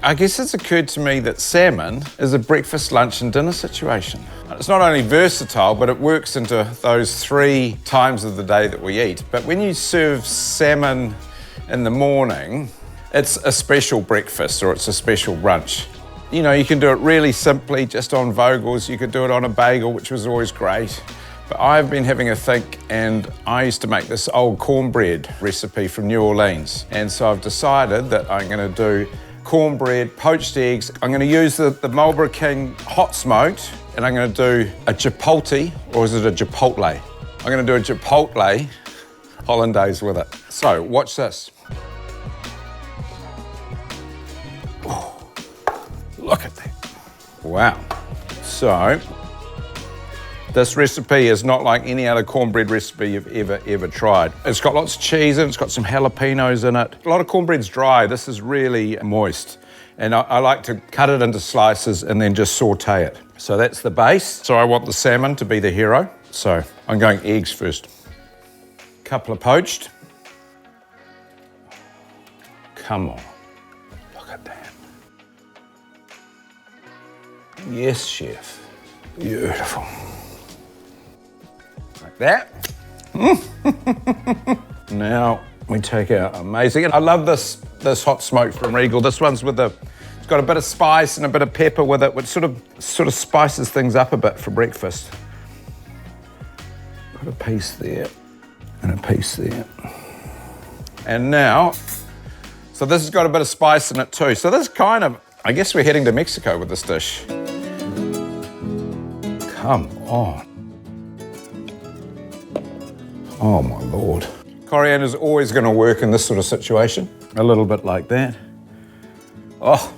I guess it's occurred to me that salmon is a breakfast, lunch and dinner situation. It's not only versatile, but it works into those 3 times of the day that we eat. But when you serve salmon in the morning, it's a special breakfast or it's a special brunch. You know, you can do it really simply, just on Vogels. You could do it on a bagel, which was always great. But I've been having a think, and I used to make this old cornbread recipe from New Orleans. And so I've decided that I'm gonna do cornbread, poached eggs. I'm gonna use the Marlboro King hot smoked, and I'm gonna do a Chipotle, or is it a Chipotle? I'm gonna do a Chipotle Hollandaise with it. So watch this. Oh, look at that. Wow. So, this recipe is not like any other cornbread recipe you've ever tried. It's got lots of cheese in it, it's got some jalapenos in it. A lot of cornbread's dry, this is really moist. And I like to cut it into slices and then just saute it. So that's the base. So I want the salmon to be the hero. So I'm going eggs first. Couple of poached. Come on, look at that. Yes, chef, beautiful. Like that. Now we take our amazing. I love this hot smoke from Regal. This one's with it's got a bit of spice and a bit of pepper with it, which sort of spices things up a bit for breakfast. Put a piece there and a piece there. And now, so this has got a bit of spice in it too. So this kind of, I guess we're heading to Mexico with this dish. Come on. Oh my Lord. Coriander's always gonna work in this sort of situation. A little bit like that. Oh.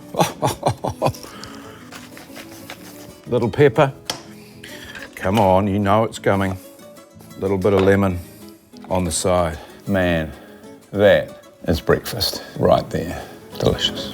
Little pepper. Come on, you know it's coming. Little bit of lemon on the side. Man, that is breakfast right there. Delicious.